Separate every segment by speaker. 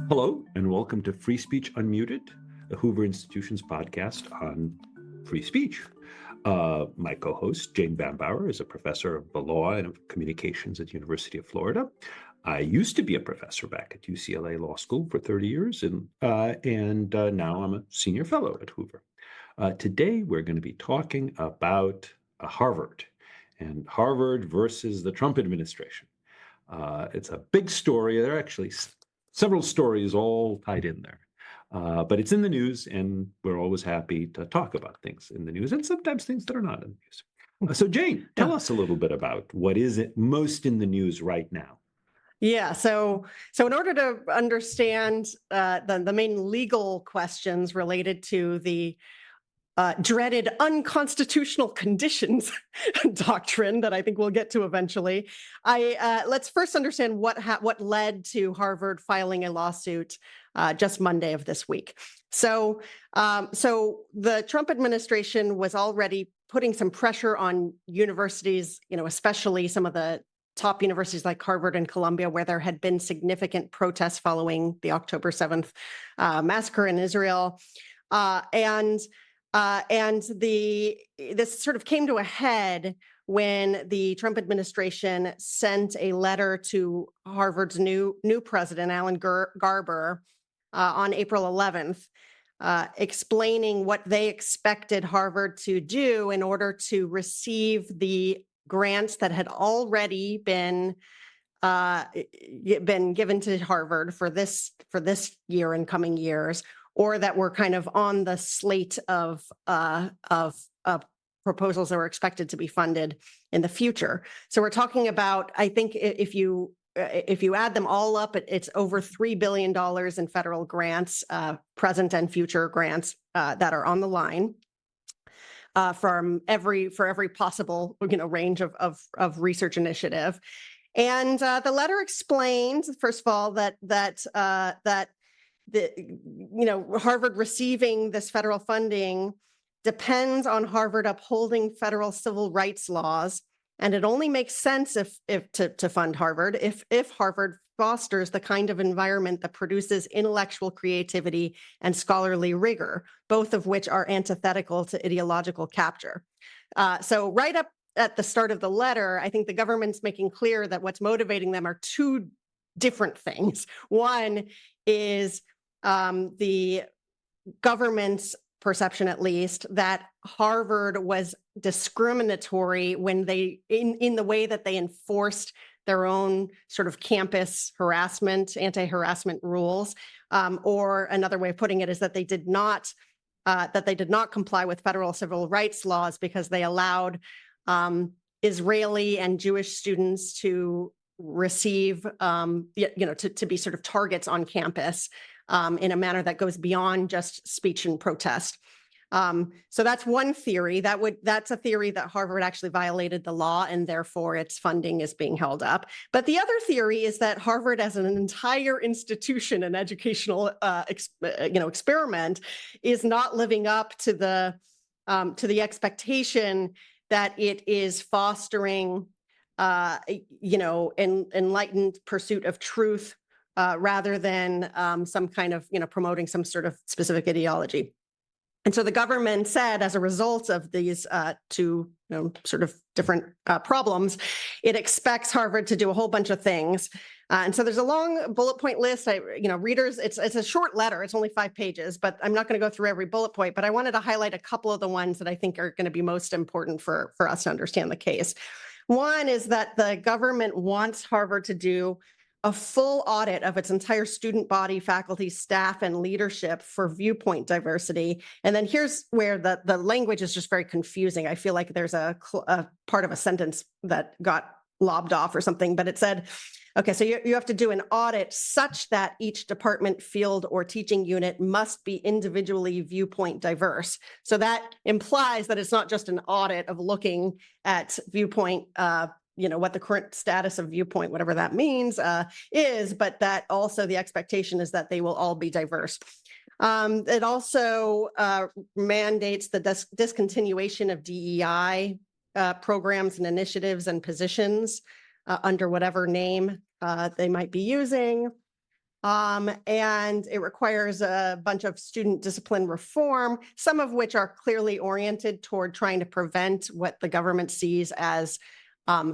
Speaker 1: Hello, and welcome to Free Speech Unmuted, the Hoover Institution's podcast on free speech. My co-host, Jane Bambauer, is a professor of the law and of communications at the University of Florida. I used to be a professor back at UCLA Law School for 30 years, and now I'm a senior fellow at Hoover. Today, we're going to be talking about Harvard and Harvard versus the Trump administration. It's a big story. There are actually several stories all tied in there. But it's in the news, and we're always happy to talk about things in the news, and sometimes things that are not in the news. So, Jane, tell us a little bit about what is it most in the news right now.
Speaker 2: Yeah. So in order to understand the main legal questions related to the dreaded unconstitutional conditions doctrine that I think we'll get to eventually, let's first understand what led to Harvard filing a lawsuit just Monday of this week. So the Trump administration was already putting some pressure on universities, especially some of the top universities like Harvard and Columbia, where there had been significant protests following the October 7th massacre in Israel. This sort of came to a head when the Trump administration sent a letter to Harvard's new president, Alan Garber, on April 11th, explaining what they expected Harvard to do in order to receive the grants that had already been given to Harvard for this year and coming years, or that were kind of on the slate of proposals that were expected to be funded in the future. So we're talking about, I think, if you add them all up, it's over $3 billion in federal grants, present and future grants that are on the line. For every possible range of research initiative, and the letter explained, first of all, that Harvard receiving this federal funding depends on Harvard upholding federal civil rights laws, and it only makes sense if to fund Harvard if Harvard fosters the kind of environment that produces intellectual creativity and scholarly rigor, both of which are antithetical to ideological capture. So right up at the start of the letter, I think the government's making clear that what's motivating them are two different things. One is the government's perception, at least, that Harvard was discriminatory when they, in the way that they enforced their own sort of campus harassment, anti-harassment rules, or another way of putting it is that they did not comply with federal civil rights laws because they allowed Israeli and Jewish students to receive, to be sort of targets on campus in a manner that goes beyond just speech and protest. So that's one theory. That's a theory that Harvard actually violated the law and therefore its funding is being held up. But the other theory is that Harvard, as an entire institution, an educational experiment, is not living up to the expectation that it is fostering enlightened pursuit of truth rather than some kind of promoting some sort of specific ideology. And so the government said, as a result of these two sort of different problems, it expects Harvard to do a whole bunch of things. And so there's a long bullet point list. Readers, it's a short letter. It's only 5 pages, but I'm not going to go through every bullet point. But I wanted to highlight a couple of the ones that I think are going to be most important for us to understand the case. One is that the government wants Harvard to do a full audit of its entire student body, faculty, staff, and leadership for viewpoint diversity. And then here's where the language is just very confusing. I feel like there's a part of a sentence that got lobbed off or something, but it said, okay, so you have to do an audit such that each department, field, or teaching unit must be individually viewpoint diverse. So that implies that it's not just an audit of looking at viewpoint what the current status of viewpoint, whatever that means, is, but that also the expectation is that they will all be diverse. It also mandates the discontinuation of DEI programs and initiatives and positions under whatever name they might be using. And it requires a bunch of student discipline reform, some of which are clearly oriented toward trying to prevent what the government sees as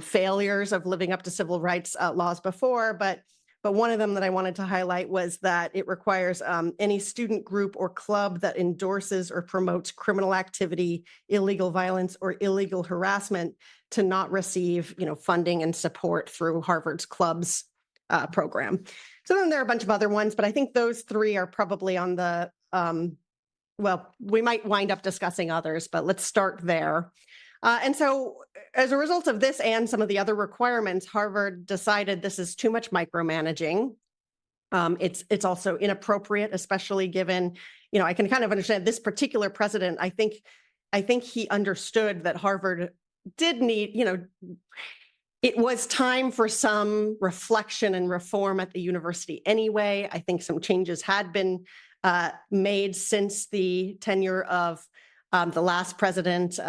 Speaker 2: failures of living up to civil rights laws before. But one of them that I wanted to highlight was that it requires any student group or club that endorses or promotes criminal activity, illegal violence, or illegal harassment to not receive, funding and support through Harvard's clubs program. So then there are a bunch of other ones, but I think those three are probably on the, well, we might wind up discussing others, but let's start there. And so as a result of this and some of the other requirements, Harvard decided this is too much micromanaging. It's also inappropriate, especially given, I can kind of understand this particular president. I think he understood that Harvard did need, it was time for some reflection and reform at the university anyway. I think some changes had been made since the tenure of the last president,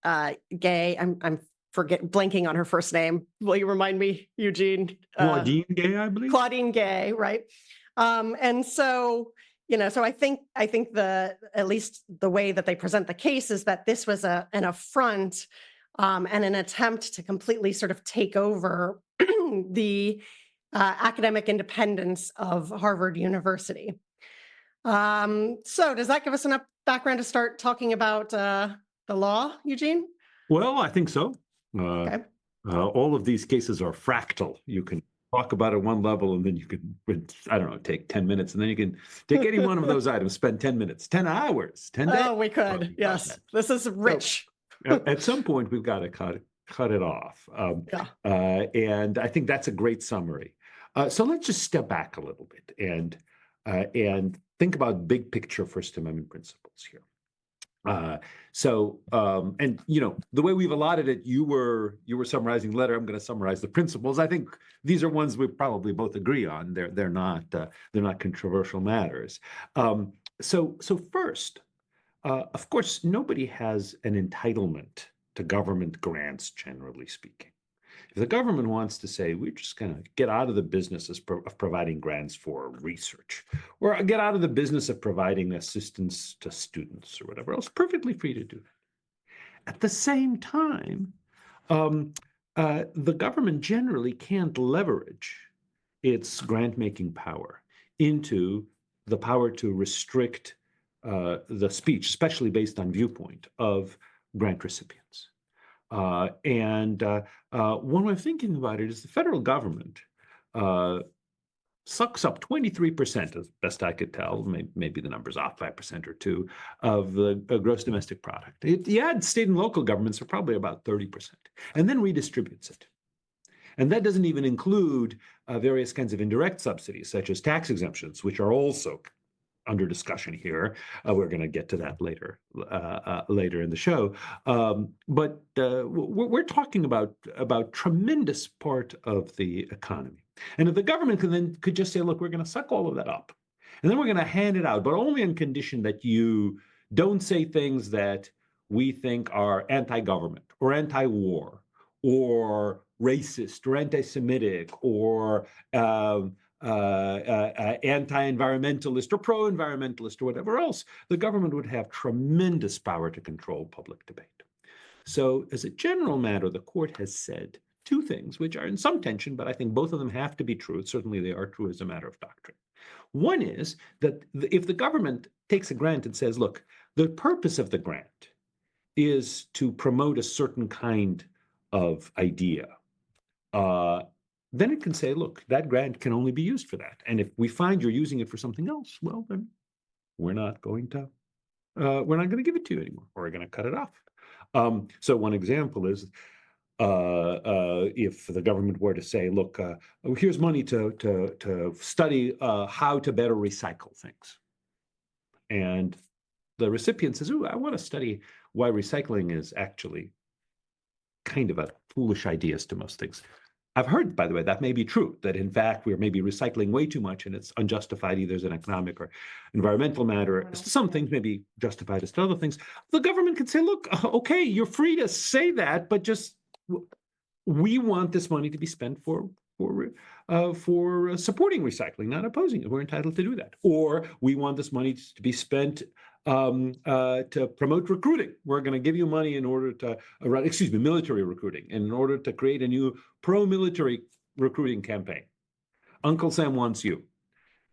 Speaker 2: Gay. I'm blanking on her first name. Will you remind me, Eugene?
Speaker 1: Claudine Gay, I believe.
Speaker 2: Claudine Gay, right? And so, so I think at least the way that they present the case is that this was an affront and an attempt to completely sort of take over the academic independence of Harvard University. So does that give us enough background to start talking about the law, Eugene?
Speaker 1: Well, I think so.
Speaker 2: Okay.
Speaker 1: All of these cases are fractal. You can talk about it at one level, and then you can, I don't know, take 10 minutes, and then you can take any one of those items, spend 10 minutes, 10 hours, 10 days.
Speaker 2: Oh, we could. Yes. This is rich.
Speaker 1: So, at some point, we've got to cut it off. And I think that's a great summary. So let's just step back a little bit and think about big picture First Amendment principles here. And the way we've allotted it, you were summarizing the letter. I'm going to summarize the principles. I think these are ones we probably both agree on. They're not controversial matters. So first, of course, nobody has an entitlement to government grants, generally speaking. If the government wants to say, we're just going to get out of the business of providing grants for research, or get out of the business of providing assistance to students or whatever else, perfectly free to do that. At the same time, the government generally can't leverage its grant-making power into the power to restrict the speech, especially based on viewpoint, of grant recipients. One way of thinking about it is the federal government sucks up 23%, as best I could tell, maybe the number's off by 1% or 2%, of the gross domestic product. You add state and local governments are probably about 30%, and then redistributes it. And that doesn't even include various kinds of indirect subsidies, such as tax exemptions, which are also under discussion here. We're going to get to that later in the show. But we're talking about tremendous part of the economy. And if the government could just say, look, we're going to suck all of that up, and then we're going to hand it out, but only on condition that you don't say things that we think are anti-government or anti-war or racist or anti-Semitic or anti-environmentalist or pro-environmentalist or whatever else, the government would have tremendous power to control public debate. So as a general matter, the court has said two things, which are in some tension, but I think both of them have to be true. Certainly they are true as a matter of doctrine. One is that if the government takes a grant and says, look, the purpose of the grant is to promote a certain kind of idea, then it can say, look, that grant can only be used for that. And if we find you're using it for something else, well, then we're not going to give it to you anymore, or we're going to cut it off. So one example is if the government were to say, look, here's money to study how to better recycle things. And the recipient says, I want to study why recycling is actually kind of a foolish idea to most things. I've heard, by the way, that may be true, that in fact we're maybe recycling way too much and it's unjustified either as an economic or environmental matter. Some things may be justified as to other things. The government could say, look, okay, you're free to say that, but just we want this money to be spent for for supporting recycling, not opposing it. We're entitled to do that. Or we want this money to be spent to promote recruiting. We're going to give you money in order to run, military recruiting, in order to create a new pro-military recruiting campaign. Uncle Sam wants you.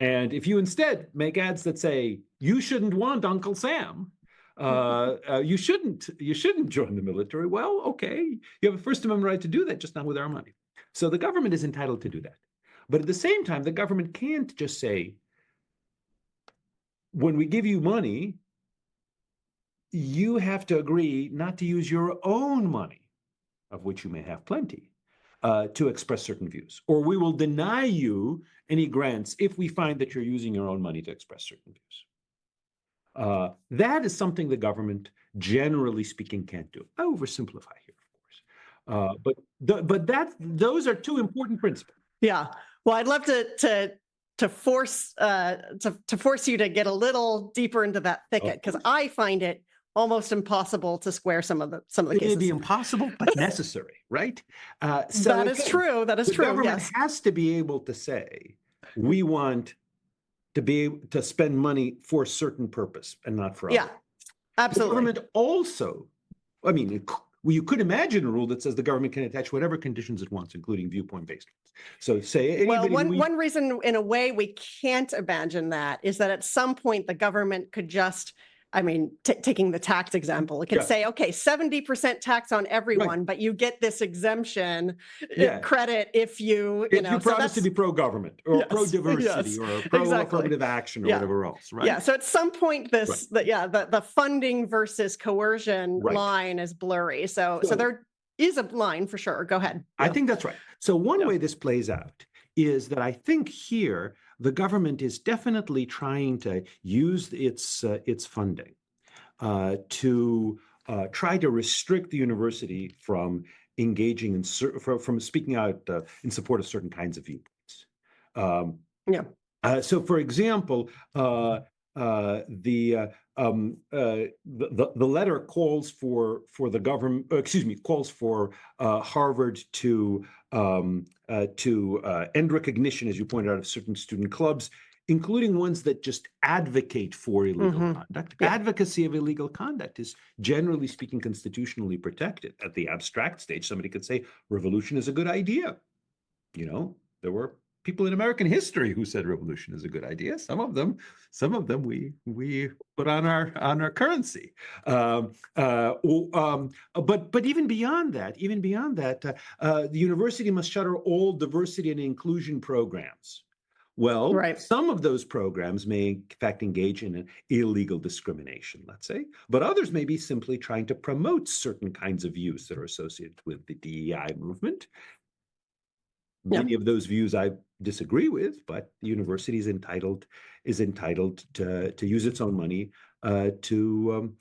Speaker 1: And if you instead make ads that say, you shouldn't want Uncle Sam, you shouldn't join the military. Well, okay, you have a First Amendment right to do that, just not with our money. So the government is entitled to do that. But at the same time, the government can't just say, when we give you money, you have to agree not to use your own money, of which you may have plenty, to express certain views. Or we will deny you any grants if we find that you're using your own money to express certain views. That is something the government, generally speaking, can't do. I oversimplify here, of course. But those are two important principles.
Speaker 2: Yeah. Well, I'd love to force you to get a little deeper into that thicket, because I find it almost impossible to square some of the cases.
Speaker 1: It may be impossible, but necessary, right? So
Speaker 2: that is true. That is true.
Speaker 1: The government
Speaker 2: yes.
Speaker 1: has to be able to say, we want to be able to spend money for a certain purpose and not for others.
Speaker 2: Yeah, absolutely.
Speaker 1: The government also, I mean, you could imagine a rule that says the government can attach whatever conditions it wants, including viewpoint-based ones. So say
Speaker 2: well, one reason in a way we can't imagine that is that at some point the government could just, I mean, taking the tax example, it could say, okay, 70% tax on everyone, but you get this exemption credit if you
Speaker 1: promise to be pro-government or pro-diversity or pro-affirmative action or whatever else, right?
Speaker 2: Yeah. So at some point, the funding versus coercion line is blurry. So there is a line for sure. Go ahead.
Speaker 1: I think that's right. So one way this plays out is that I think here the government is definitely trying to use its funding to try to restrict the university from engaging in from speaking out in support of certain kinds of viewpoints. So, for example, the letter calls for the government, calls for Harvard to end recognition, as you pointed out, of certain student clubs, including ones that just advocate for illegal conduct. Advocacy of illegal conduct is, generally speaking, constitutionally protected. At the abstract stage, somebody could say revolution is a good idea. There were people in American history who said revolution is a good idea. Some of them we put on our currency. But even beyond that, the university must shutter all diversity and inclusion programs. Well, some of those programs may in fact engage in an illegal discrimination, let's say, but others may be simply trying to promote certain kinds of views that are associated with the DEI movement. Many of those views I disagree with, but the university is entitled to use its own money to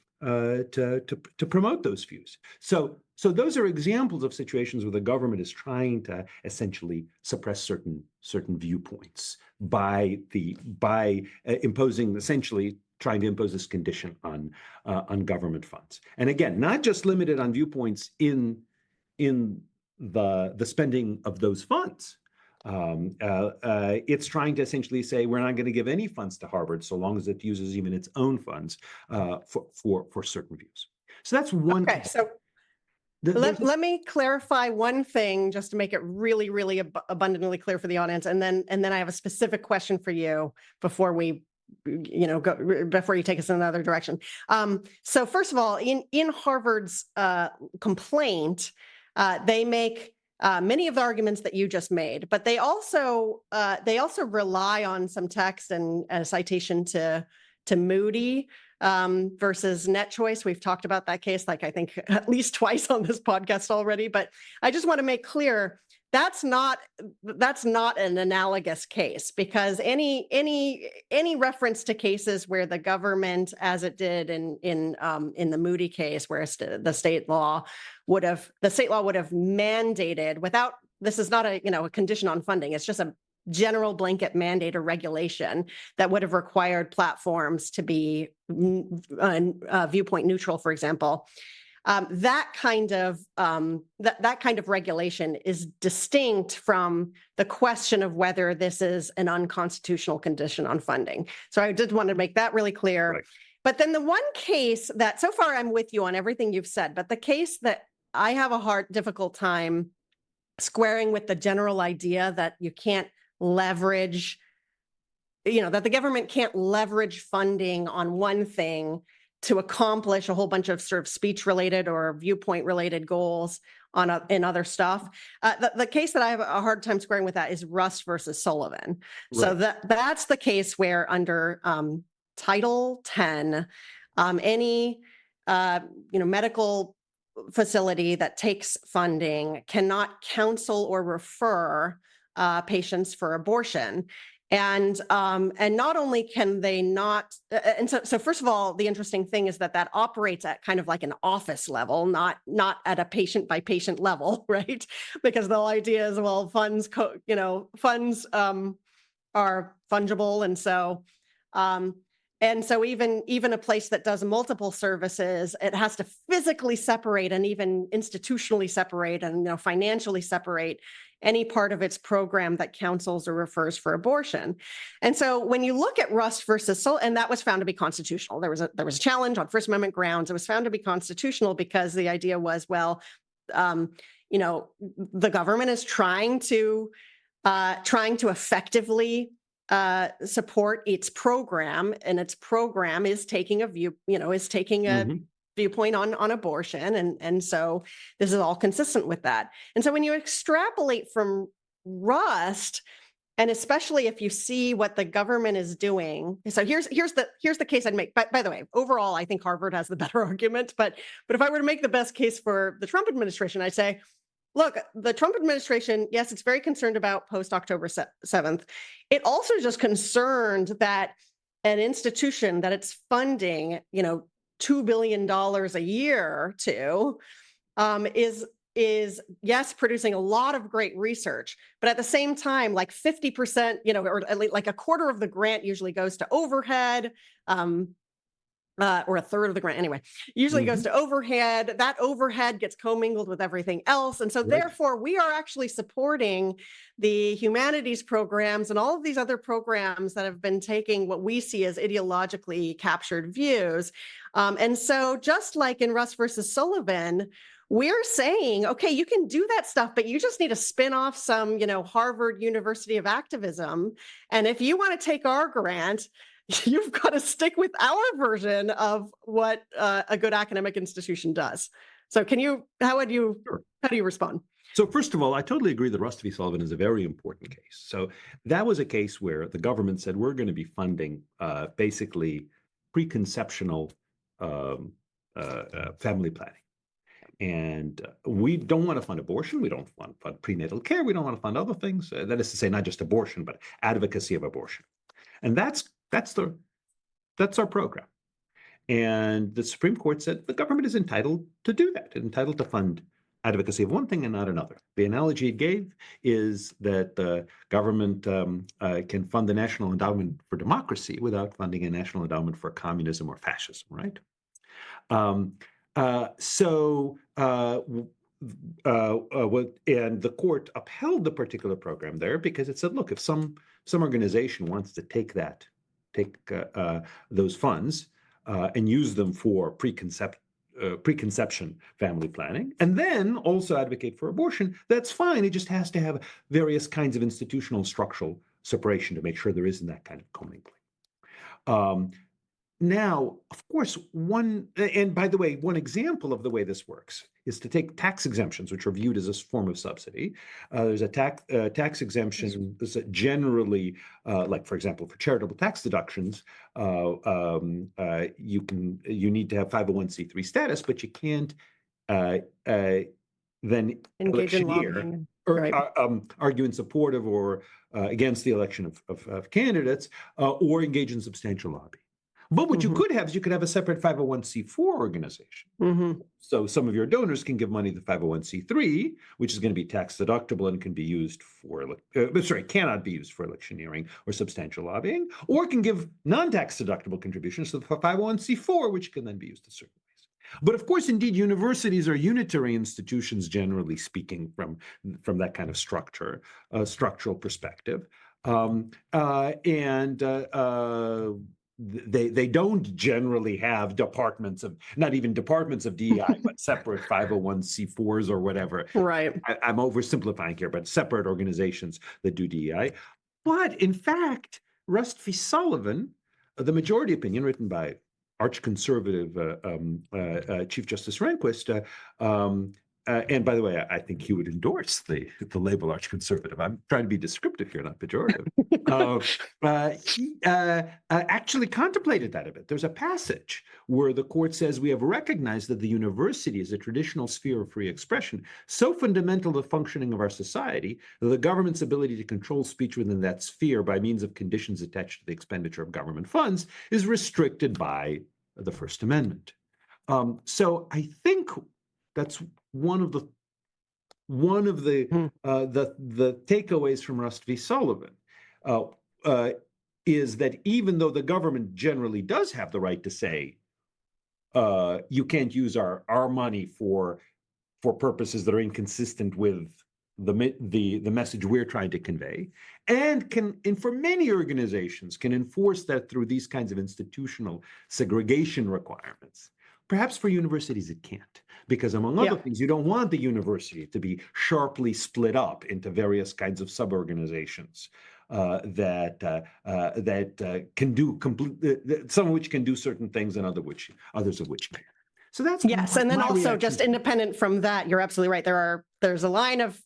Speaker 1: promote those views. So those are examples of situations where the government is trying to essentially suppress certain viewpoints by imposing, essentially trying to impose this condition on government funds. And again, not just limited on viewpoints in the spending of those funds. It's trying to essentially say we're not going to give any funds to Harvard so long as it uses even its own funds for certain views. So that's one.
Speaker 2: Okay, so let me clarify one thing just to make it really, really abundantly clear for the audience, and then I have a specific question for you before we before you take us in another direction. So first of all, in Harvard's complaint, they make many of the arguments that you just made, but they also rely on some text and a citation to Moody versus NetChoice. We've talked about that case, I think at least twice on this podcast already, but I just want to make clear that's not an analogous case, because any reference to cases where the government, as it did in the Moody case, where the state law would have mandated, without, this is not a condition on funding, it's just a general blanket mandate or regulation that would have required platforms to be viewpoint neutral, for example. that kind of that kind of regulation is distinct from the question of whether this is an unconstitutional condition on funding. So I did want to make that really clear.
Speaker 1: Right.
Speaker 2: But then the one case that so far I'm with you on everything you've said, but the case that I have a difficult time squaring with the general idea that you can't leverage, that the government can't leverage funding on one thing to accomplish a whole bunch of sort of speech related or viewpoint related goals in other stuff. The case that I have a hard time squaring with that is Rust versus Sullivan. So that's the case where under Title 10, any medical facility that takes funding cannot counsel or refer patients for abortion. And not only can they not, and so first of all, the interesting thing is that operates at kind of like an office level, not at a patient by patient level, right? Because the whole idea is, well, funds are fungible, and so even a place that does multiple services, it has to physically separate and even institutionally separate and financially separate any part of its program that counsels or refers for abortion. And so when you look at Rust versus Sullivan, and that was found to be constitutional. There was a challenge on First Amendment grounds. It was found to be constitutional because the idea was, well, the government is trying to effectively support its program, and its program is taking a viewpoint on abortion, and so this is all consistent with that. And so when you extrapolate from Rust, and especially if you see what the government is doing, so here's the case I'd make. By the way, overall, I think Harvard has the better argument, but if I were to make the best case for the Trump administration, I'd say, look, the Trump administration, yes, it's very concerned about post-October 7th. It also just concerned that an institution that it's funding, $2 billion a year to, is yes, producing a lot of great research, but at the same time, like 50%, or at least like a quarter of the grant usually goes to overhead, or a third of the grant anyway, usually goes to overhead. That overhead gets commingled with everything else. And so therefore, we are actually supporting the humanities programs and all of these other programs that have been taking what we see as ideologically captured views. And so just like in Rust versus Sullivan, we're saying, okay, you can do that stuff, but you just need to spin off some, Harvard University of Activism. And if you want to take our grant, you've got to stick with our version of what a good academic institution does. So how do you respond?
Speaker 1: So first of all, I totally agree that Rust v. Sullivan is a very important case. So that was a case where the government said, we're going to be funding basically preconceptional family planning. And we don't want to fund abortion. We don't want to fund prenatal care. We don't want to fund other things. That is to say, not just abortion, but advocacy of abortion. And that's our program. And the Supreme Court said the government is entitled to do that, entitled to fund advocacy of one thing and not another. The analogy it gave is that the government can fund the National Endowment for Democracy without funding a National Endowment for Communism or Fascism, right? And the court upheld the particular program there because it said, look, if some organization wants to take those funds and use them for preconception family planning, and then also advocate for abortion, that's fine. It just has to have various kinds of institutional structural separation to make sure there isn't that kind of commingling. Now, of course, and by the way, one example of the way this works is to take tax exemptions, which are viewed as a form of subsidy. There's a tax exemption that's generally, like, for example, for charitable tax deductions, you need to have 501c3 status, but you can't then
Speaker 2: engage in lobbying
Speaker 1: or argue in support of or against the election of candidates or engage in substantial lobbying. But what you could have is you could have a separate 501c4 organization. So some of your donors can give money to 501c3, which is going to be tax deductible and can be used cannot be used for electioneering or substantial lobbying, or can give non-tax deductible contributions to the 501c4, which can then be used in certain ways. But of course, indeed, universities are unitary institutions, generally speaking, from that kind of structural perspective. And they don't generally have departments of, not even departments of DEI, but separate 501c4s or whatever.
Speaker 2: Right.
Speaker 1: I'm oversimplifying here, but separate organizations that do DEI. But in fact, Rust v. Sullivan, the majority opinion written by arch-conservative Chief Justice Rehnquist, and by the way, I think he would endorse the label arch-conservative. I'm trying to be descriptive here, not pejorative. He actually contemplated that a bit. There's a passage where the court says, we have recognized that the university is a traditional sphere of free expression, so fundamental to the functioning of our society that the government's ability to control speech within that sphere by means of conditions attached to the expenditure of government funds is restricted by the First Amendment. So I think that's one of the takeaways from Rust v. Sullivan is that even though the government generally does have the right to say you can't use our money for purposes that are inconsistent with the message we're trying to convey, and for many organizations can enforce that through these kinds of institutional segregation requirements. Perhaps for universities it can't, because among other things, you don't want the university to be sharply split up into various kinds of sub-organizations that can do some of which can do certain things and others of which can't. So that's
Speaker 2: yes, and then
Speaker 1: my
Speaker 2: also
Speaker 1: reaction.
Speaker 2: just independent from that, you're absolutely right. There's a line of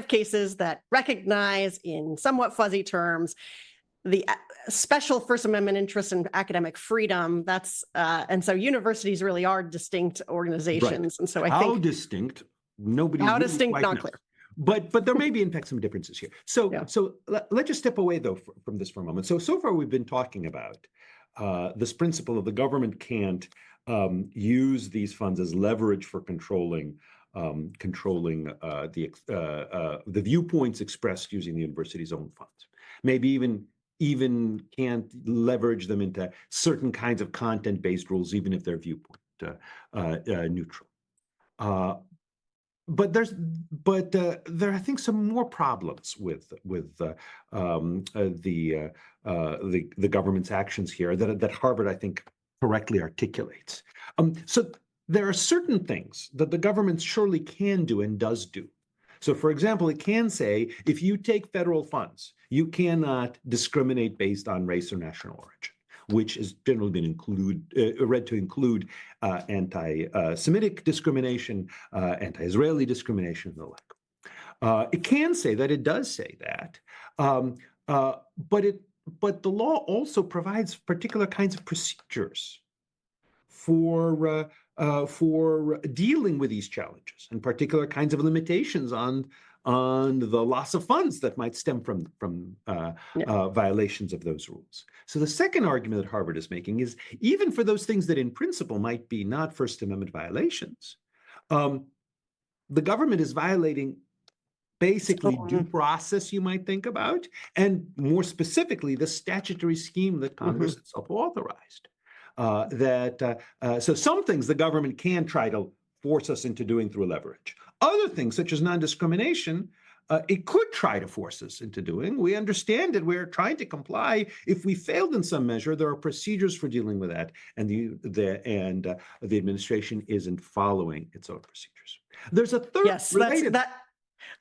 Speaker 2: cases that recognize in somewhat fuzzy terms the special First Amendment interest in academic freedom. And so universities really are distinct organizations. Right. And so I think
Speaker 1: how distinct, nobody
Speaker 2: how
Speaker 1: really
Speaker 2: distinct,
Speaker 1: quite
Speaker 2: not
Speaker 1: knows.
Speaker 2: clear.
Speaker 1: But there may be in fact some differences here. So let's just step away though from this for a moment. So far we've been talking about this principle of the government can't use these funds as leverage for controlling the viewpoints expressed using the university's own funds. Maybe even can't leverage them into certain kinds of content-based rules, even if they're viewpoint neutral. But there are, I think, some more problems with the government's actions here that Harvard, I think, correctly articulates. So there are certain things that the government surely can do and does do. So, for example, it can say, if you take federal funds, you cannot discriminate based on race or national origin, which has generally been read to include anti-Semitic discrimination, anti-Israeli discrimination, and the like. It can say that, it does say that, but the law also provides particular kinds of procedures for dealing with these challenges, and particular kinds of limitations on the loss of funds that might stem from violations of those rules. So the second argument that Harvard is making is, even for those things that in principle might be not First Amendment violations, the government is violating basically due process, you might think about, and more specifically, the statutory scheme that Congress itself authorized. So some things the government can try to force us into doing through leverage. Other things, such as non-discrimination, it could try to force us into doing. We understand that we're trying to comply. If we failed in some measure, there are procedures for dealing with that, and the administration isn't following its own procedures. There's a third.
Speaker 2: Yes,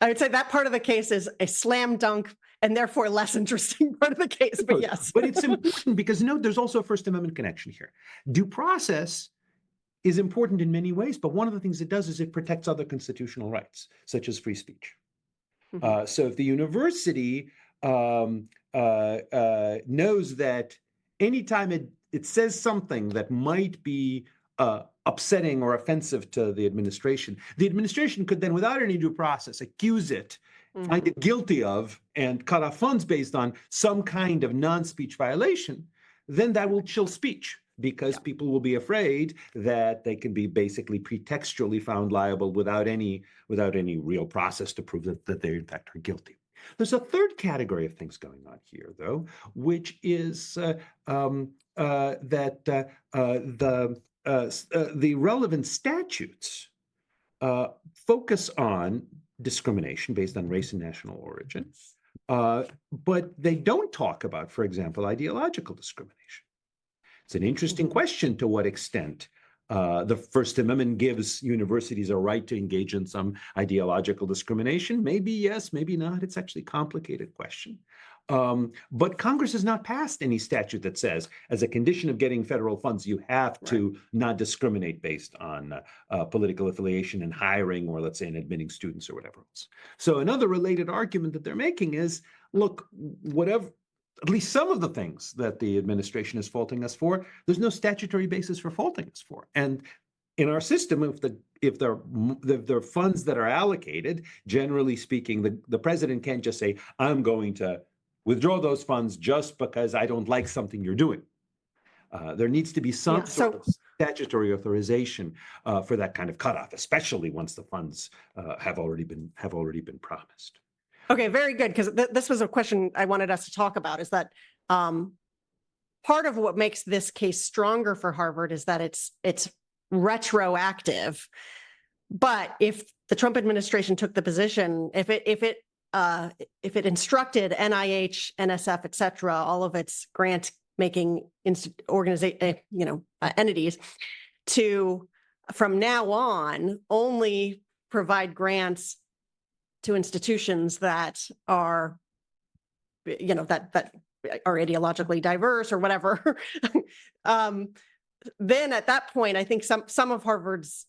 Speaker 2: I would say that part of the case is a slam dunk, and therefore less interesting part of the case. But yes,
Speaker 1: but it's important because there's also a First Amendment connection here. Due process is important in many ways, but one of the things it does is it protects other constitutional rights, such as free speech. So if the university knows that anytime it says something that might be upsetting or offensive to the administration could then, without any due process, accuse it, find it guilty of, and cut off funds based on some kind of non-speech violation, then that will chill speech, because people will be afraid that they can be basically pretextually found liable without any real process to prove that they in fact are guilty. There's a third category of things going on here, though, which is that the the relevant statutes focus on discrimination based on race and national origin, but they don't talk about, for example, ideological discrimination. It's an interesting question to what extent the First Amendment gives universities a right to engage in some ideological discrimination. Maybe yes, maybe not. It's actually a complicated question. But Congress has not passed any statute that says, as a condition of getting federal funds, you have to not discriminate based on political affiliation in hiring, or let's say in admitting students or whatever else. So another related argument that they're making is, look, whatever, at least some of the things that the administration is faulting us for, there's no statutory basis for faulting us for. And in our system, if there are funds that are allocated, generally speaking, the president can't just say, I'm going to withdraw those funds just because I don't like something you're doing. There needs to be some sort of statutory authorization for that kind of cutoff, especially once the funds have already been promised.
Speaker 2: Okay, very good, because this was a question I wanted us to talk about, is that part of what makes this case stronger for Harvard is that it's retroactive. But if the Trump administration took the position, if it instructed NIH, NSF, et cetera, all of its grant making entities to, from now on, only provide grants to institutions that are, that are ideologically diverse or whatever, then at that point, I think some of Harvard's,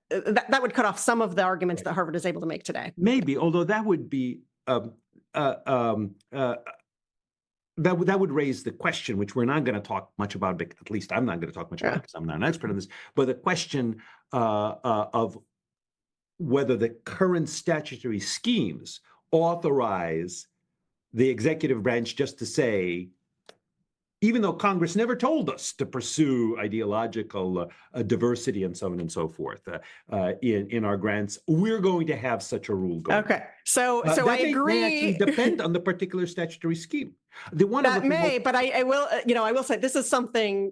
Speaker 2: that would cut off some of the arguments that Harvard is able to make today.
Speaker 1: Maybe, although that would be, that would raise the question, which we're not going to talk much about, at least I'm not going to talk much about because I'm not an expert on this, but the question of whether the current statutory schemes authorize the executive branch just to say, even though Congress never told us to pursue ideological diversity and so on and so forth in our grants, we're going to have such a rule going.
Speaker 2: Okay, so I agree.
Speaker 1: May actually depend on the particular statutory scheme.
Speaker 2: But I will say this is something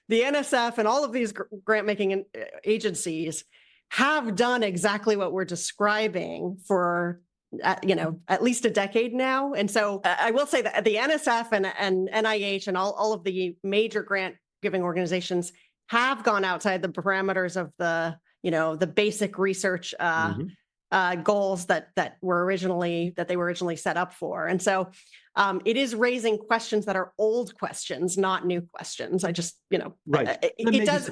Speaker 2: the NSF and all of these grant making agencies have done exactly what we're describing for at least a decade now. And so I will say that the NSF and NIH and all of the major grant giving organizations have gone outside the parameters of the basic research goals that they were originally set up for. And so it is raising questions that are old questions, not new questions. I just,
Speaker 1: right.
Speaker 2: It does.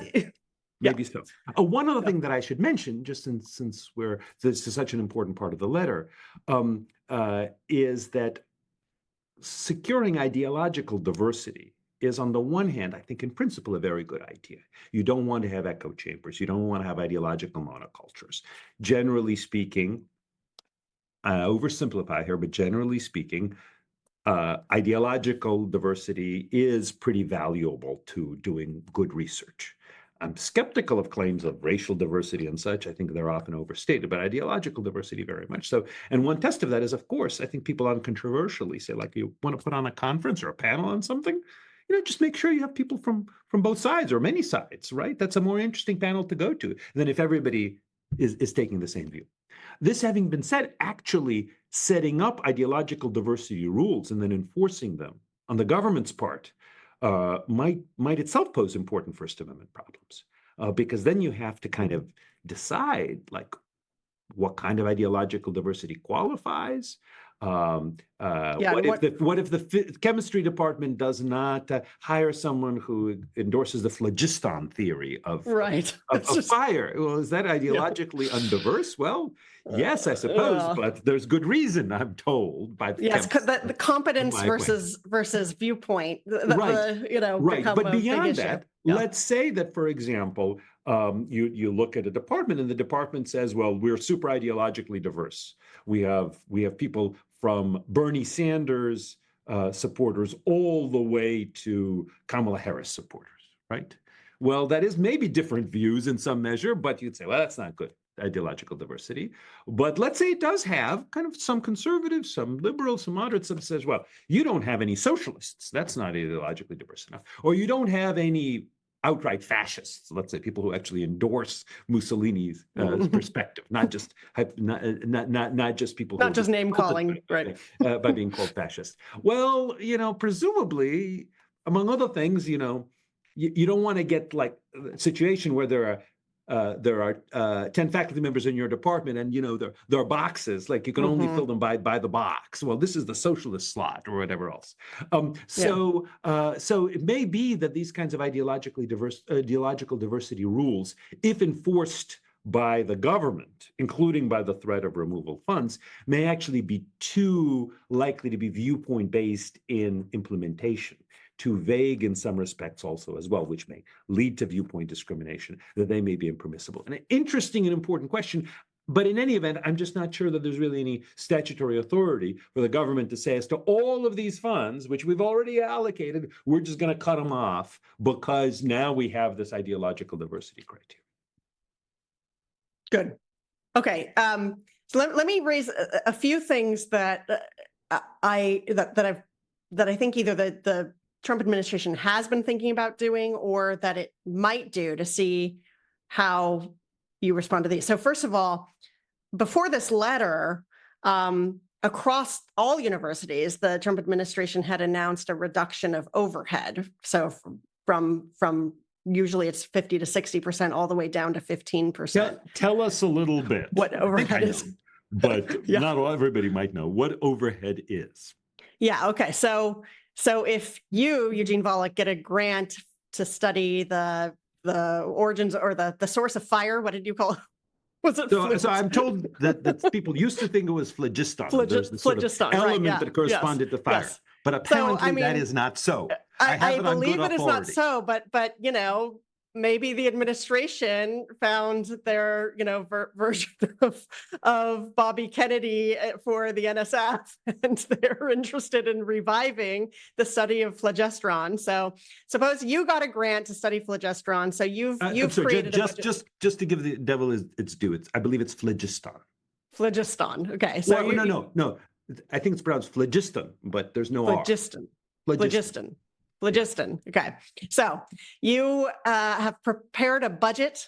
Speaker 1: Maybe so. One other thing that I should mention, just since this is such an important part of the letter, is that securing ideological diversity is, on the one hand, I think in principle, a very good idea. You don't want to have echo chambers. You don't want to have ideological monocultures. Generally speaking, I oversimplify here, but generally speaking, ideological diversity is pretty valuable to doing good research. I'm skeptical of claims of racial diversity and such. I think they're often overstated, but ideological diversity very much so. And one test of that is, of course, I think people uncontroversially say, like, you want to put on a conference or a panel on something, just make sure you have people from both sides or many sides, right? That's a more interesting panel to go to than if everybody is taking the same view. This having been said, actually setting up ideological diversity rules and then enforcing them on the government's part might itself pose important First Amendment problems, because then you have to kind of decide, like, what kind of ideological diversity qualifies. What if the chemistry department does not hire someone who endorses the phlogiston theory of fire? Well, is that ideologically undiverse? Well, yes, I suppose, but there's good reason, I'm told. By
Speaker 2: the competence versus viewpoint.
Speaker 1: Right. But beyond that, let's say that, for example, you look at a department and the department says, well, we're super ideologically diverse. We have people from Bernie Sanders supporters all the way to Kamala Harris supporters, right? Well, that is maybe different views in some measure, but you'd say, well, that's not good ideological diversity. But let's say it does have kind of some conservatives, some liberals, some moderates, some says, well, you don't have any socialists. That's not ideologically diverse enough. Or you don't have any outright fascists, let's say people who actually endorse Mussolini's perspective, not just not just people who
Speaker 2: Not just name calling, right?
Speaker 1: by being called fascist. Well, presumably, among other things, you don't want to get like a situation where there are 10 faculty members in your department, and there are boxes, like you can only fill them by the box. Well, this is the socialist slot or whatever else. So it may be that these kinds of ideological diversity rules, if enforced by the government, including by the threat of removal funds, may actually be too likely to be viewpoint based in implementation, too vague in some respects also as well, which may lead to viewpoint discrimination, that they may be impermissible. An interesting and important question, but in any event, I'm just not sure that there's really any statutory authority for the government to say, as to all of these funds, which we've already allocated, we're just going to cut them off because now we have this ideological diversity criteria.
Speaker 2: Good. Okay. So let me raise a few things that I think either the Trump administration has been thinking about doing, or that it might do, to see how you respond to these. So first of all, before this letter, across all universities, the Trump administration had announced a reduction of overhead. So from usually it's 50 to 60%, all the way down to 15%.
Speaker 3: Tell us a little bit.
Speaker 2: What overhead is.
Speaker 3: But not everybody might know what overhead is.
Speaker 2: Yeah. Okay. So if you, Eugene Volokh, get a grant to study the origins or the source of fire, what did you call it? Was it
Speaker 1: so I'm told that people used to think it was phlogiston. There's this sort of element that corresponded to fire.
Speaker 2: Yes.
Speaker 3: But apparently that is not so.
Speaker 2: I believe it is not so, but maybe the administration found their version of Bobby Kennedy for the NSF, and they're interested in reviving the study of phlogiston. So suppose you got a grant to study phlogiston. So you've created
Speaker 1: just to give the devil its due. I believe it's phlogiston.
Speaker 2: Phlogiston. Okay. So
Speaker 1: no. I think it's pronounced phlogiston, but there's no
Speaker 2: phlogiston.
Speaker 1: Phlogiston.
Speaker 2: Phlogiston. Okay. So you have prepared a budget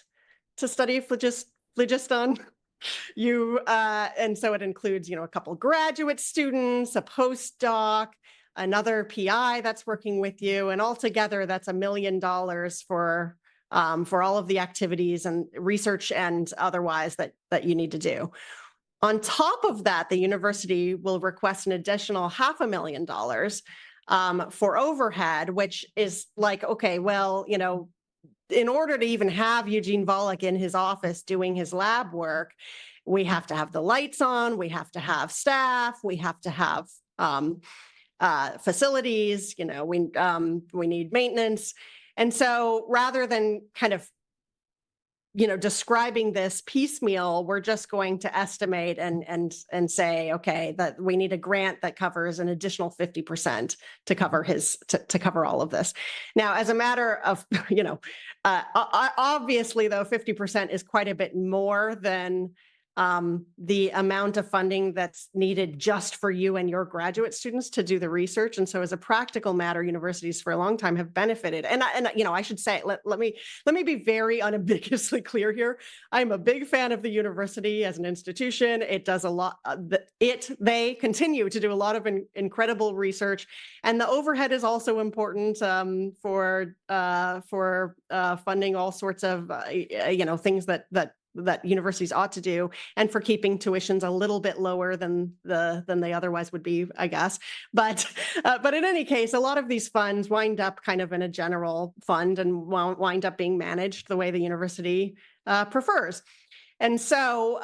Speaker 2: to study phlogiston. And so it includes, a couple graduate students, a postdoc, another PI that's working with you, and altogether that's $1 million for all of the activities and research and otherwise that you need to do. On top of that, the university will request an additional $500,000 for overhead, which is like, okay, well, in order to even have Eugene Volokh in his office doing his lab work, we have to have the lights on, we have to have staff, we have to have facilities, we need maintenance. And so rather than kind of describing this piecemeal, we're just going to estimate and say, okay, that we need a grant that covers an additional 50% to cover to cover all of this. Now, as a matter of, obviously, though, 50% is quite a bit more than the amount of funding that's needed just for you and your graduate students to do the research. And so as a practical matter, universities for a long time have benefited. And I should say, let me be very unambiguously clear here. I'm a big fan of the university as an institution. It does a lot. They continue to do a lot of incredible research, and the overhead is also important for funding all sorts of things that universities ought to do, and for keeping tuitions a little bit lower than they otherwise would be, I guess. But in any case, a lot of these funds wind up kind of in a general fund and wind up being managed the way the university prefers. And so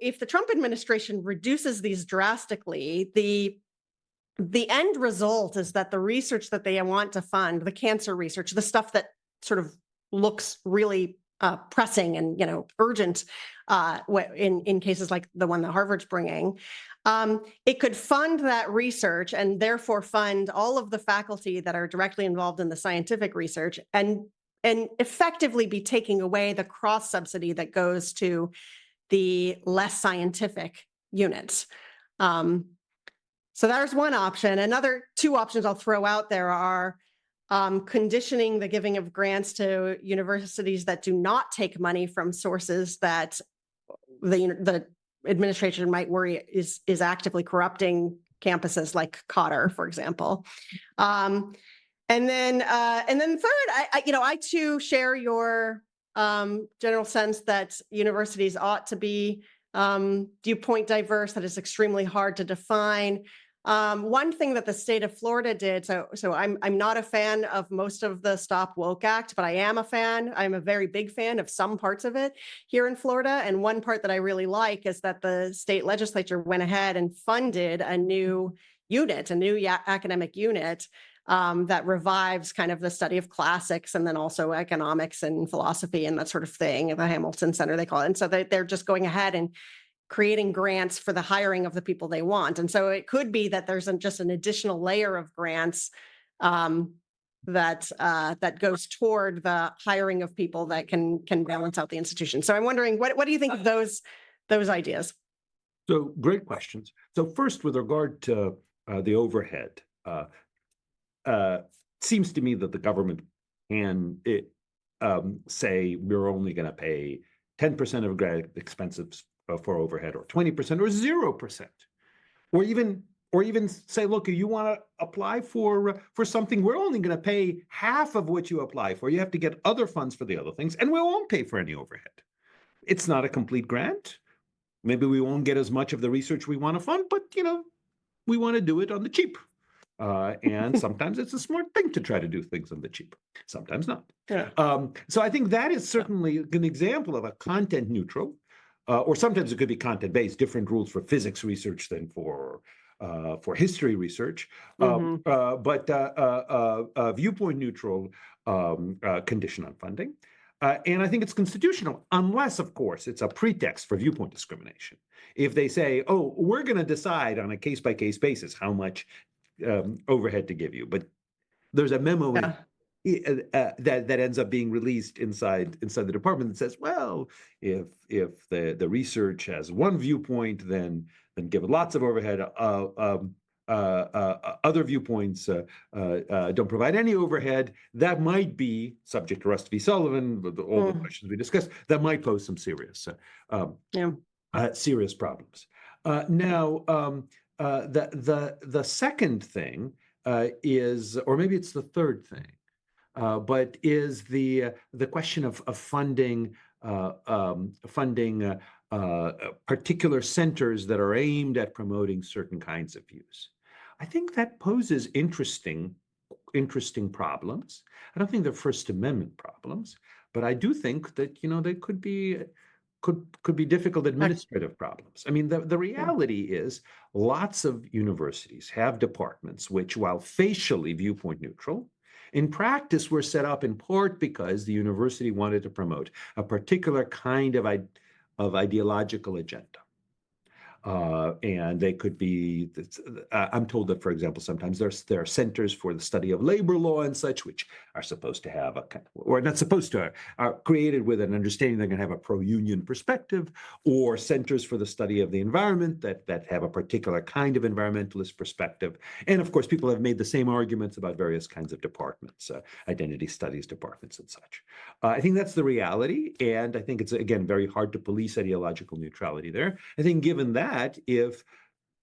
Speaker 2: if the Trump administration reduces these drastically, the end result is that the research that they want to fund, the cancer research, the stuff that sort of looks really pressing and urgent in cases like the one that Harvard's bringing, it could fund that research and therefore fund all of the faculty that are directly involved in the scientific research, and effectively be taking away the cross subsidy that goes to the less scientific units. So there's one option. Another two options I'll throw out there are conditioning the giving of grants to universities that do not take money from sources that the administration might worry is actively corrupting campuses, like Cotter, for example. And then third, I too share your general sense that universities ought to be viewpoint diverse. That is extremely hard to define. One thing that the state of Florida did, so I'm not a fan of most of the Stop Woke Act, but I am a fan. I'm a very big fan of some parts of it here in Florida. And one part that I really like is that the state legislature went ahead and funded a new unit, academic unit that revives kind of the study of classics and then also economics and philosophy and that sort of thing at the Hamilton Center, they call it. And so they're just going ahead and creating grants for the hiring of the people they want. And so it could be that there's just an additional layer of grants that goes toward the hiring of people that can balance out the institution. So I'm wondering, what do you think of those ideas?
Speaker 1: So great questions. So first, with regard to the overhead, seems to me that the government can say we're only going to pay 10% of grad expenses for overhead, or 20%, or 0%, or even say, look, you want to apply for something, we're only going to pay half of what you apply for. You have to get other funds for the other things, and we won't pay for any overhead. It's not a complete grant. Maybe we won't get as much of the research we want to fund, but we want to do it on the cheap. And sometimes it's a smart thing to try to do things on the cheap. Sometimes not.
Speaker 2: Yeah.
Speaker 1: So I think that is certainly an example of a content neutral, or sometimes it could be content based, different rules for physics research than for history research, but viewpoint neutral condition on funding. And I think it's constitutional, unless, of course, it's a pretext for viewpoint discrimination. If they say, oh, we're going to decide on a case-by-case basis how much overhead to give you, but there's a memo that ends up being released inside the department that says, well, if the research has one viewpoint, then give it lots of overhead. Other viewpoints don't provide any overhead. That might be subject to Rusty v. Sullivan, all the questions we discussed. That might pose some serious problems. Now, the second thing is, or maybe it's the third thing, but is the question of funding particular centers that are aimed at promoting certain kinds of views. I think that poses interesting problems. I don't think they're First Amendment problems, but I do think that they could be difficult administrative problems. I mean, the reality is lots of universities have departments which, while facially viewpoint neutral, in practice were set up in part because the university wanted to promote a particular kind of ideological agenda. And they could be, I'm told that, for example, sometimes there are centers for the study of labor law and such, which are supposed to have are created with an understanding they're going to have a pro-union perspective, or centers for the study of the environment that have a particular kind of environmentalist perspective. And of course, people have made the same arguments about various kinds of departments, identity studies departments and such. I think that's the reality. And I think it's, again, very hard to police ideological neutrality there. I think given that, if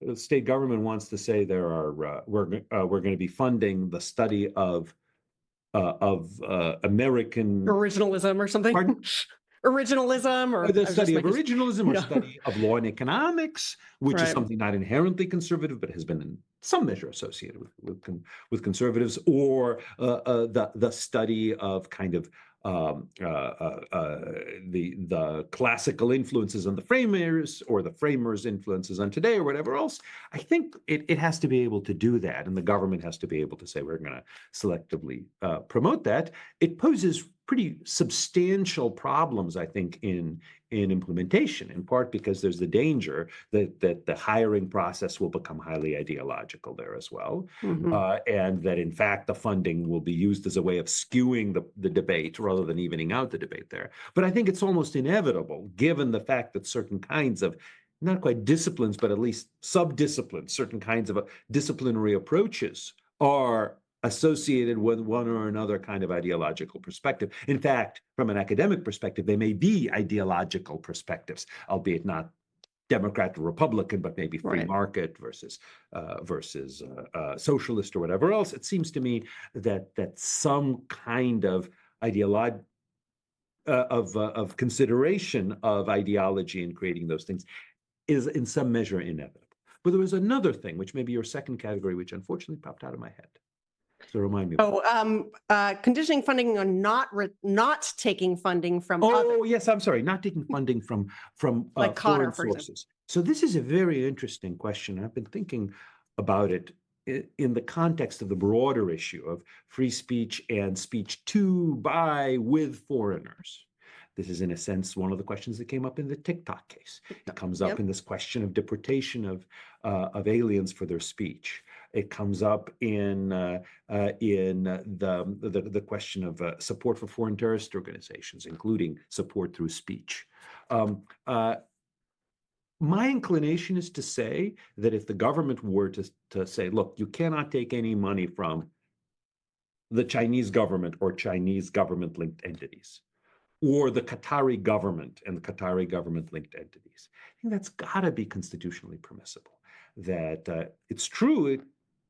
Speaker 1: the state government wants to say we're going to be funding the study of American
Speaker 2: originalism or something.
Speaker 1: Pardon?
Speaker 2: Originalism, or
Speaker 1: the study of originalism, or study of law and economics, which is something not inherently conservative, but has been in some measure associated with conservatives, or the study of kind of the classical influences on the framers, or the framers' influences on today, or whatever else. I think it has to be able to do that, and the government has to be able to say we're going to selectively promote that. It poses pretty substantial problems, I think, in implementation, in part because there's the danger that the hiring process will become highly ideological there as well, and that in fact the funding will be used as a way of skewing the debate rather than evening out the debate there. But I think it's almost inevitable, given the fact that certain kinds of, not quite disciplines, but at least sub-disciplines, certain kinds of disciplinary approaches are associated with one or another kind of ideological perspective. In fact, from an academic perspective, they may be ideological perspectives, albeit not Democrat or Republican, but maybe free
Speaker 2: Right.
Speaker 1: market versus socialist or whatever else. It seems to me that some kind of ideology of consideration of ideology in creating those things is in some measure inevitable. But there was another thing, which may be your second category, which unfortunately popped out of my head. So remind me.
Speaker 2: Conditioning funding on not taking funding from other,
Speaker 1: Oh, yes, I'm sorry, not taking funding from
Speaker 2: Like Qatar,
Speaker 1: foreign
Speaker 2: for example.
Speaker 1: sources. So this is a very interesting question. I've been thinking about it in the context of the broader issue of free speech and speech to, by, with foreigners. This is, in a sense, one of the questions that came up in the TikTok case. It comes up
Speaker 2: Yep.
Speaker 1: in this question of deportation of aliens for their speech. It comes up in the question of support for foreign terrorist organizations, including support through speech. My inclination is to say that if the government were to say, look, you cannot take any money from the Chinese government or Chinese government-linked entities, or the Qatari government and the Qatari government-linked entities, I think that's got to be constitutionally permissible. That it's true, it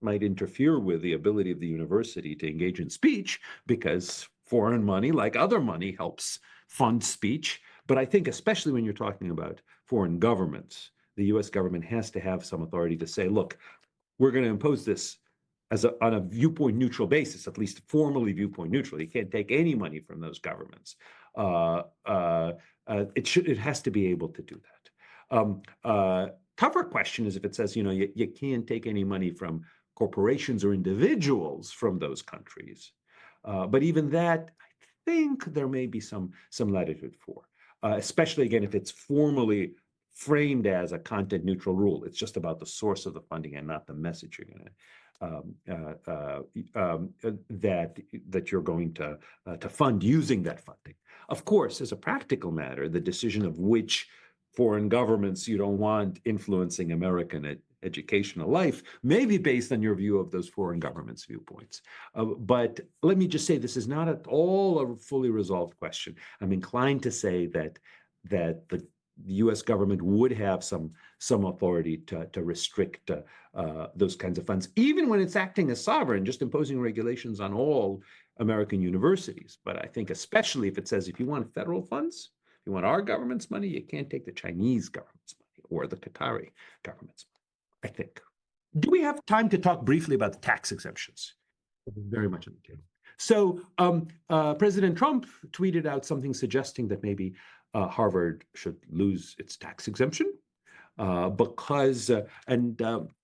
Speaker 1: might interfere with the ability of the university to engage in speech because foreign money, like other money, helps fund speech. But I think especially when you're talking about foreign governments, the US government has to have some authority to say, look, we're going to impose this on a viewpoint neutral basis, at least formally viewpoint neutral. You can't take any money from those governments. It has to be able to do that. Tougher question is if it says, you can't take any money from corporations or individuals from those countries. But even that, I think there may be some latitude for, especially again, if it's formally framed as a content neutral rule. It's just about the source of the funding and not the message you're going to that you're going to fund using that funding. Of course, as a practical matter, the decision of which foreign governments you don't want influencing American educational life may be based on your view of those foreign governments' viewpoints. But let me just say, this is not at all a fully resolved question. I'm inclined to say that the U.S. government would have some authority to restrict those kinds of funds, even when it's acting as sovereign, just imposing regulations on all American universities. But I think especially if it says, if you want federal funds, if you want our government's money, you can't take the Chinese government's money or the Qatari government's money, I think. Do we have time to talk briefly about the tax exemptions? Very much on the table. So President Trump tweeted out something suggesting that maybe Harvard should lose its tax exemption because,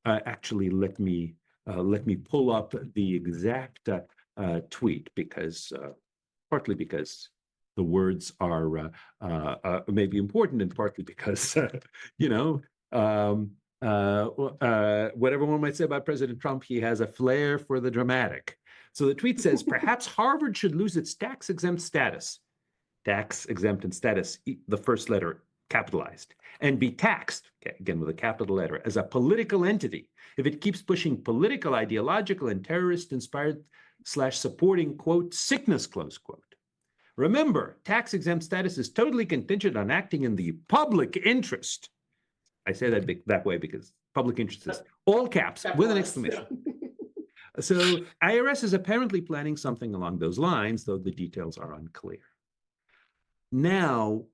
Speaker 1: actually, let me pull up the exact tweet, because partly because the words are maybe important, and partly because whatever one might say about President Trump, he has a flair for the dramatic. So the tweet says, perhaps Harvard should lose its tax-exempt status. Tax-exempt and status, the first letter capitalized, and be taxed, again with a capital letter, as a political entity if it keeps pushing political, ideological, and terrorist-inspired / supporting, quote, sickness, close quote. Remember, tax-exempt status is totally contingent on acting in the public interest. I say that way because public interest is all caps with an exclamation. So IRS is apparently planning something along those lines, though the details are unclear. Now,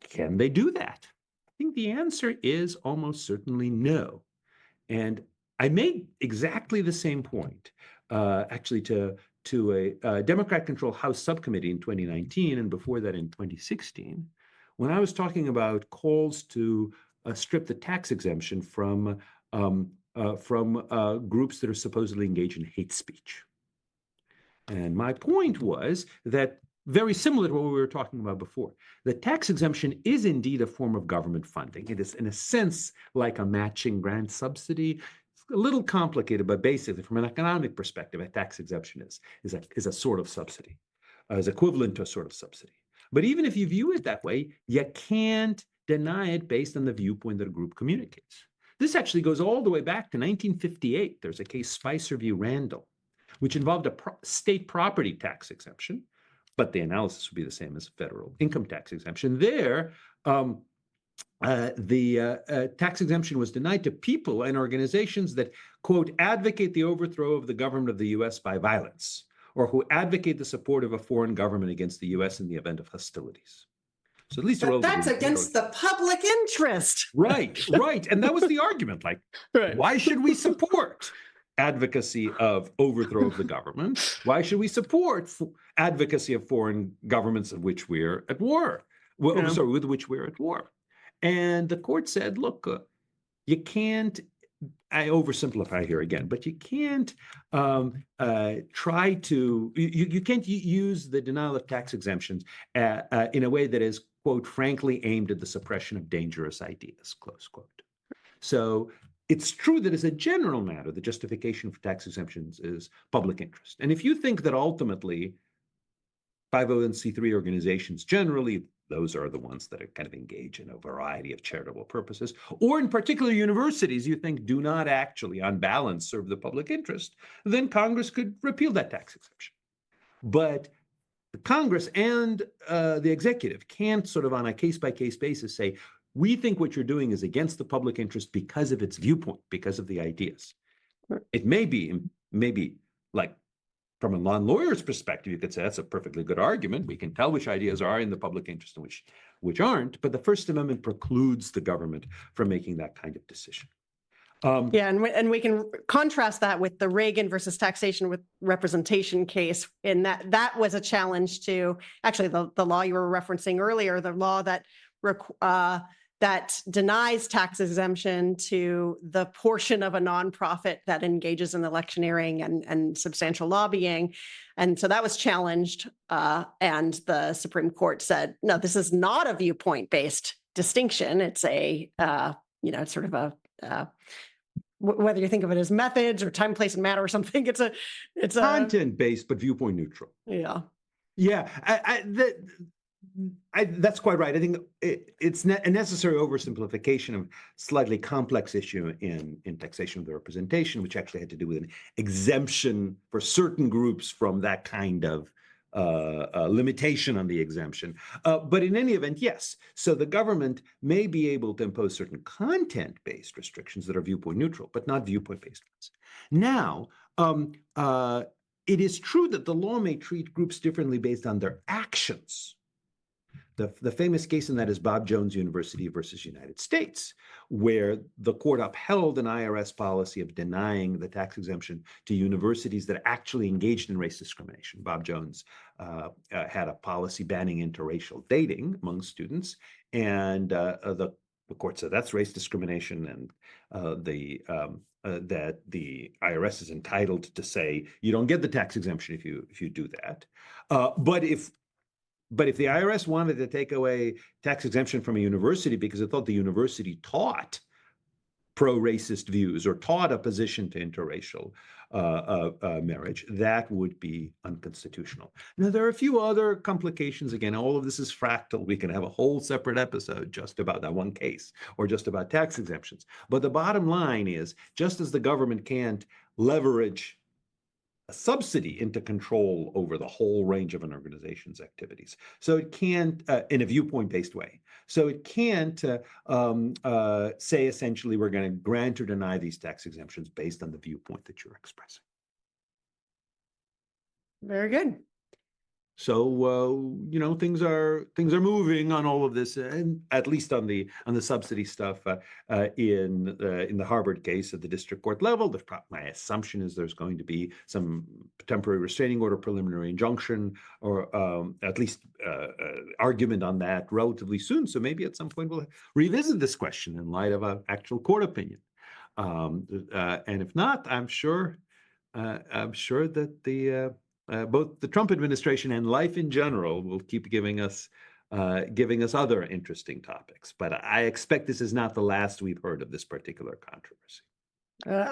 Speaker 1: can they do that? I think the answer is almost certainly no. And I made exactly the same point, actually, to a Democrat-controlled House subcommittee in 2019, and before that in 2016, when I was talking about calls to strip the tax exemption from groups that are supposedly engaged in hate speech. And my point was that, very similar to what we were talking about before, the tax exemption is indeed a form of government funding. It is, in a sense, like a matching grant subsidy. It's a little complicated, but basically, from an economic perspective, a tax exemption is a sort of subsidy, is equivalent to a sort of subsidy. But even if you view it that way, you can't deny it based on the viewpoint that a group communicates. This actually goes all the way back to 1958. There's a case, Spicer v. Randall, which involved a state property tax exemption, but the analysis would be the same as federal income tax exemption. There, the tax exemption was denied to people and organizations that, quote, advocate the overthrow of the government of the U.S. by violence, or who advocate the support of a foreign government against the U.S. in the event of hostilities. So at least
Speaker 2: But that's against the public interest.
Speaker 1: Right. And that was the argument. Like, why should we support advocacy of overthrow of the government? Why should we support advocacy of foreign governments of which we're at war? Well, sorry, with which we're at war. And the court said, look, you can't, I oversimplify here again, but you can't you can't use the denial of tax exemptions in a way that is, quote, frankly aimed at the suppression of dangerous ideas, close quote. So it's true that as a general matter, the justification for tax exemptions is public interest. And if you think that ultimately 501c3 organizations generally, those are the ones that are kind of engage in a variety of charitable purposes, or in particular universities you think do not actually on balance serve the public interest, then Congress could repeal that tax exemption. But the Congress and the executive can't sort of on a case-by-case basis say, we think what you're doing is against the public interest because of its viewpoint, because of the ideas. It may be like, from a non-lawyer's perspective, you could say that's a perfectly good argument. We can tell which ideas are in the public interest and which aren't, but the First Amendment precludes the government from making that kind of decision.
Speaker 2: And we can contrast that with the Reagan versus taxation with representation case, in that was a challenge to actually the law you were referencing earlier, the law that that denies tax exemption to the portion of a nonprofit that engages in electioneering and substantial lobbying. And so that was challenged, and the Supreme Court said, no, this is not a viewpoint-based distinction. It's a, it's sort of a, whether you think of it as methods or time, place, and matter or something, it's a
Speaker 1: content-based, but viewpoint neutral. Yeah. That's quite right. I think it's a necessary oversimplification of slightly complex issue in taxation of the representation, which actually had to do with an exemption for certain groups from that kind of limitation on the exemption. But in any event, yes. So the government may be able to impose certain content-based restrictions that are viewpoint neutral, but not viewpoint-based ones. Now, it is true that the law may treat groups differently based on their actions. The famous case in that is Bob Jones University versus United States, where the court upheld an IRS policy of denying the tax exemption to universities that actually engaged in race discrimination. Bob Jones had a policy banning interracial dating among students, and the court said that's race discrimination, and that the IRS is entitled to say you don't get the tax exemption if you do that. But if the IRS wanted to take away tax exemption from a university because it thought the university taught pro-racist views or taught opposition to interracial marriage, that would be unconstitutional. Now, there are a few other complications. Again, all of this is fractal. We can have a whole separate episode just about that one case or just about tax exemptions. But the bottom line is, just as the government can't leverage a subsidy into control over the whole range of an organization's activities. So it can't, in a viewpoint-based way. So it can't say essentially we're going to grant or deny these tax exemptions based on the viewpoint that you're expressing.
Speaker 2: Very good.
Speaker 1: So things are moving on all of this, and at least on the subsidy stuff in the Harvard case at the district court level. My assumption is there's going to be some temporary restraining order, preliminary injunction, or at least argument on that relatively soon. So maybe at some point we'll revisit this question in light of an actual court opinion. And if not, I'm sure that both the Trump administration and life in general will keep giving us other interesting topics. But I expect this is not the last we've heard of this particular controversy.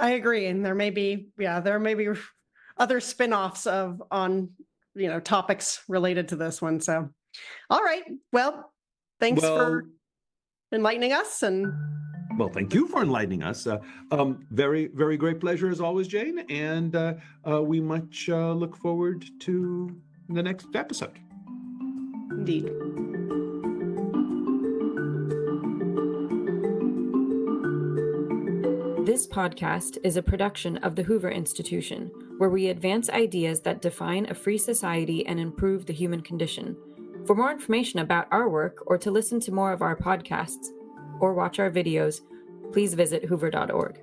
Speaker 2: I agree, and there may be other spin-offs on topics related to this one. So, all right, well, thanks for enlightening us, and
Speaker 1: Well, thank you for enlightening us. Very, very great pleasure as always, Jane. And we much look forward to the next episode.
Speaker 2: Indeed.
Speaker 4: This podcast is a production of the Hoover Institution, where we advance ideas that define a free society and improve the human condition. For more information about our work, or to listen to more of our podcasts, or watch our videos, please visit hoover.org.